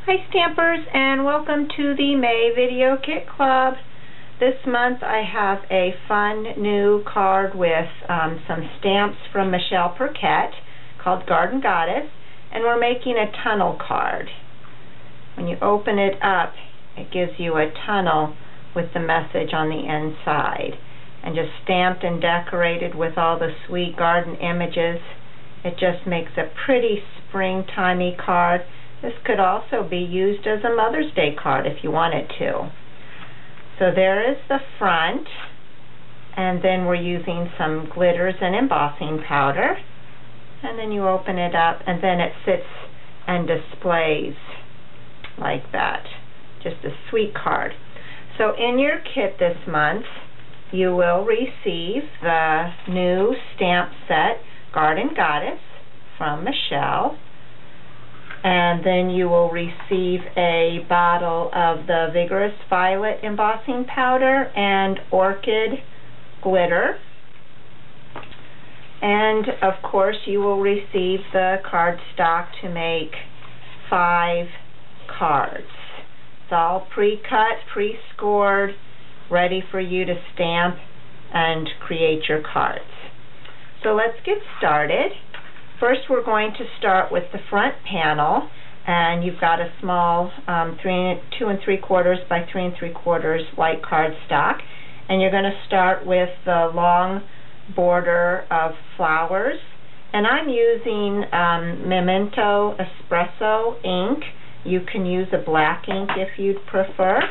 Hi Stampers, and welcome to the May Video Kit Club. This month I have a fun new card with some stamps from Michelle Perquette called Garden Goddess, and we're making a tunnel card. When you open it up, it gives you a tunnel with the message on the inside, and just stamped and decorated with all the sweet garden images. It just makes a pretty springtimey card. This could also be used as a Mother's Day card if you wanted to. So there is the front, and then we're using some glitters and embossing powder. And then you open it up, and then it sits and displays like that. Just a sweet card. So in your kit this month, you will receive the new stamp set, Garden Goddess, from Michelle. And then you will receive a bottle of the Vigorous Violet embossing powder and Orchid glitter. And of course you will receive the cardstock to make 5 cards. It's all pre-cut, pre-scored, ready for you to stamp and create your cards. So let's get started. First we're going to start with the front panel, and you've got a small 2 3/4 by 3 3/4 white cardstock, and you're going to start with the long border of flowers, and I'm using Memento Espresso ink. You can use a black ink if you'd prefer,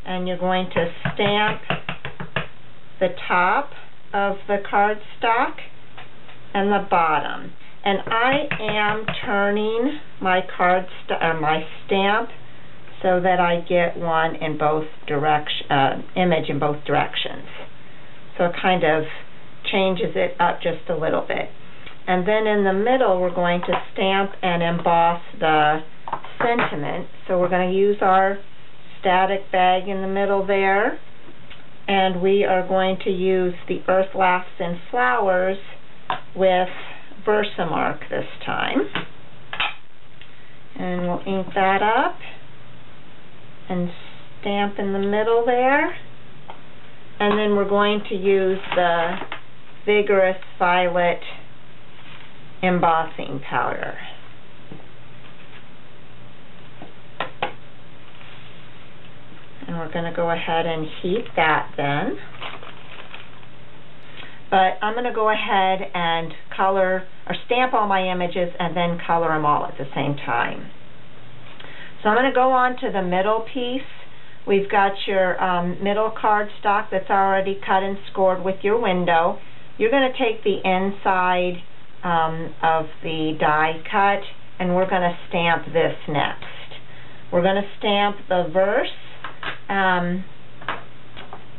and you're going to stamp the top of the cardstock and the bottom, and I am turning my my stamp so that I get one in both image in both directions. So it kind of changes it up just a little bit. And then in the middle we're going to stamp and emboss the sentiment. So we're going to use our static bag in the middle there, and we are going to use the Earth Laughs in Flowers with Versamark this time. And we'll ink that up and stamp in the middle there. And then we're going to use the Vigorous Violet embossing powder. And we're going to go ahead and heat that then. But I'm going to go ahead and color or stamp all my images and then color them all at the same time. So I'm going to go on to the middle piece. We've got your middle cardstock that's already cut and scored with your window. You're going to take the inside of the die cut, and we're going to stamp this next. We're going to stamp the verse.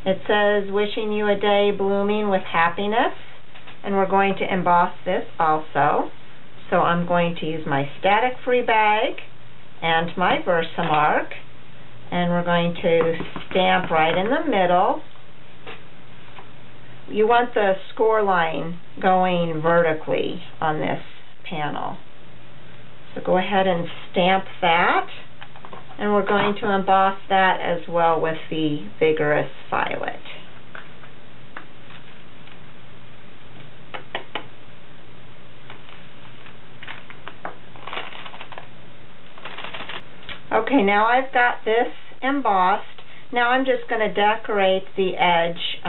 It says, "Wishing you a day blooming with happiness," and we're going to emboss this also. So I'm going to use my static free bag and my Versamark, and we're going to stamp right in the middle. You want the score line going vertically on this panel. So go ahead and stamp that. And we're going to emboss that as well with the Vigorous Violet. Okay, now I've got this embossed. Now I'm just going to decorate the edge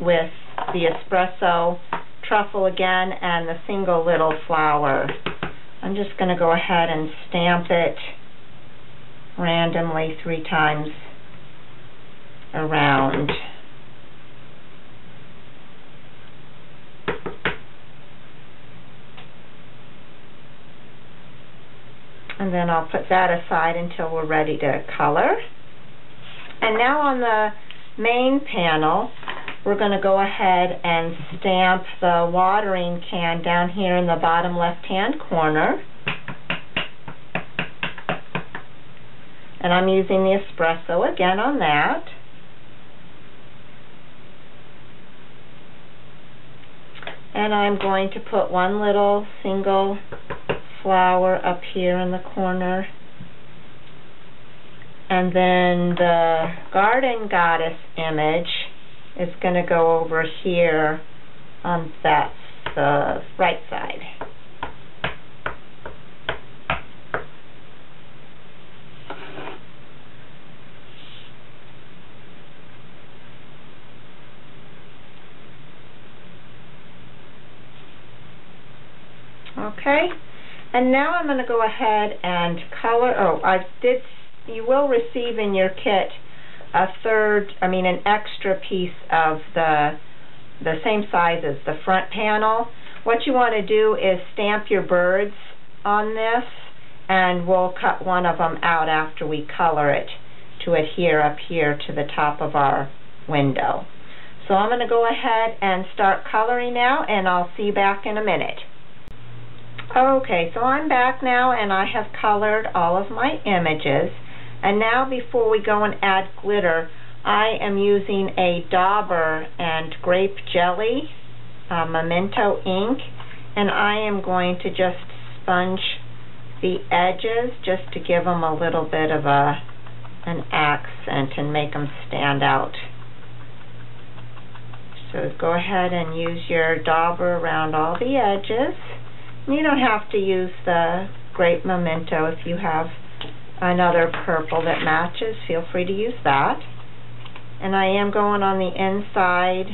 with the espresso truffle again and the single little flower. I'm just going to go ahead and stamp it randomly 3 times around. And then I'll put that aside until we're ready to color. And now on the main panel, we're going to go ahead and stamp the watering can down here in the bottom left-hand corner. And I'm using the espresso again on that. And I'm going to put one little single flower up here in the corner And then the garden goddess image is going to go over here on the right side. Okay, and now I'm going to go ahead and color. You will receive in your kit an extra piece of the same size as the front panel. What you want to do is stamp your birds on this, and we'll cut one of them out after we color it to adhere up here to the top of our window. So I'm going to go ahead and start coloring now, and I'll see you back in a minute. Okay, so I'm back now, and I have colored all of my images. And now, before we go and add glitter, I am using a Dauber and Grape Jelly Memento ink, and I am going to just sponge the edges just to give them a little bit of an accent and make them stand out. So go ahead and use your Dauber around all the edges. You don't have to use the Grape Memento. If you have another purple that matches, feel free to use that. And I am going on the inside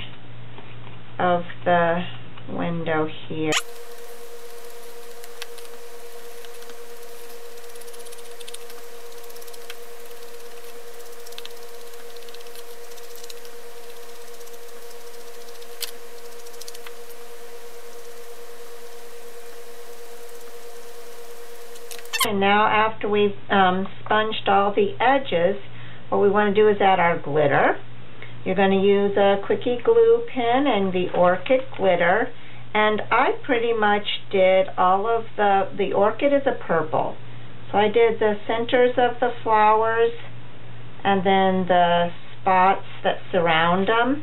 of the window here. And now, after we've sponged all the edges, what we want to do is add our glitter. You're going to use a Quickie glue pen and the Orchid glitter. And I pretty much did all of the Orchid is a purple. So I did the centers of the flowers and then the spots that surround them.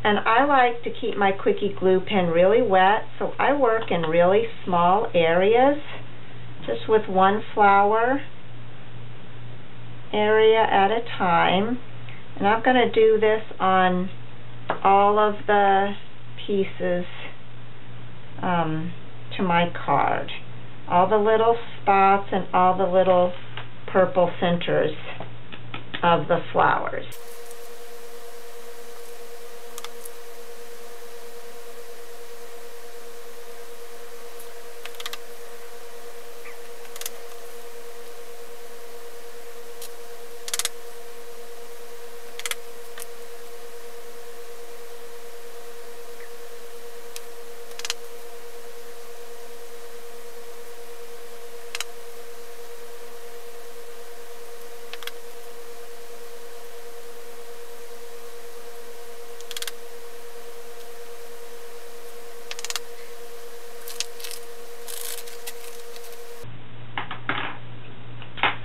And I like to keep my Quickie glue pen really wet, so I work in really small areas, just with one flower area at a time. And I'm going to do this on all of the pieces to my card. All the little spots and all the little purple centers of the flowers.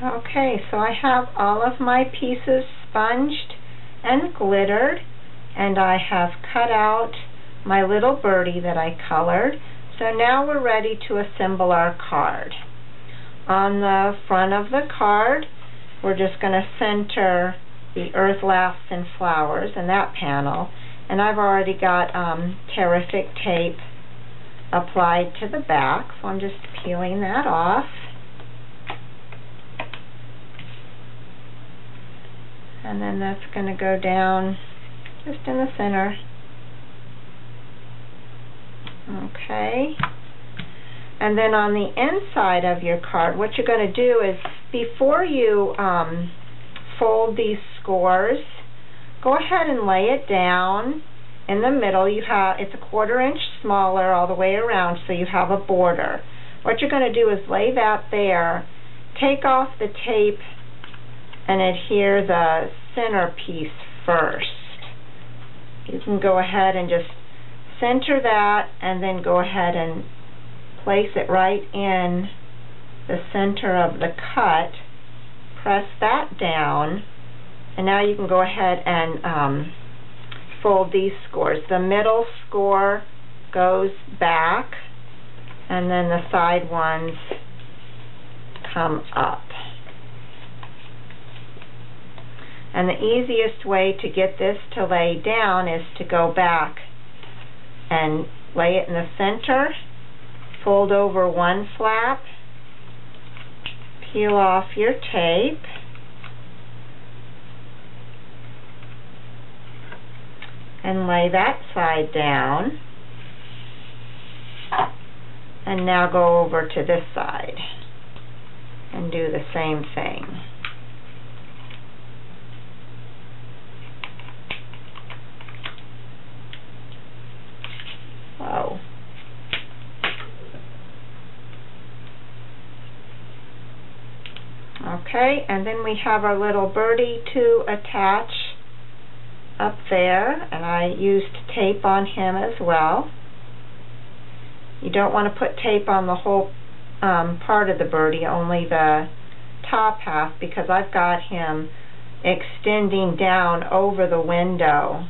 Okay, so I have all of my pieces sponged and glittered, and I have cut out my little birdie that I colored. So now we're ready to assemble our card. On the front of the card, we're just going to center the Earth Laughs and Flowers in that panel, and I've already got Terrific tape applied to the back, so I'm just peeling that off. And then that's going to go down just in the center. Okay. And then on the inside of your card, what you're going to do is, before you fold these scores, go ahead and lay it down in the middle. It's a 1/4 inch smaller all the way around, so you have a border. What you're going to do is lay that there, take off the tape, and adhere the center piece first. You can go ahead and just center that, and then go ahead and place it right in the center of the cut. Press that down, and now you can go ahead and fold these scores. The middle score goes back, and then the side ones come up. And the easiest way to get this to lay down is to go back and lay it in the center, fold over one flap, peel off your tape, and lay that side down, and now go over to this side and do the same thing. Whoa. Okay, and then we have our little birdie to attach up there, and I used tape on him as well. You don't want to put tape on the whole part of the birdie, only the top half, because I've got him extending down over the window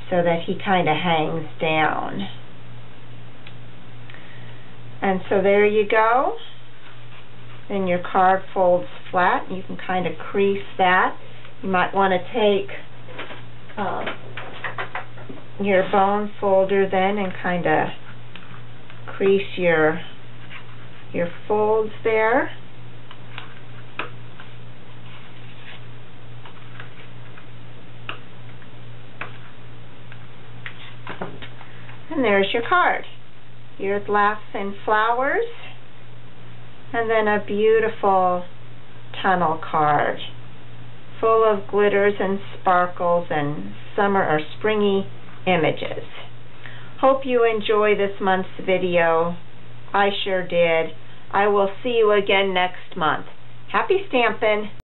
so that he kind of hangs down. And so there you go. Then your card folds flat. You can kind of crease that. You might want to take your bone folder then and kind of crease your folds there. And there's your card. Here's Laughs and Flowers, and then a beautiful tunnel card full of glitters and sparkles and summer or springy images. Hope you enjoy this month's video. I sure did. I will see you again next month. Happy stampin'!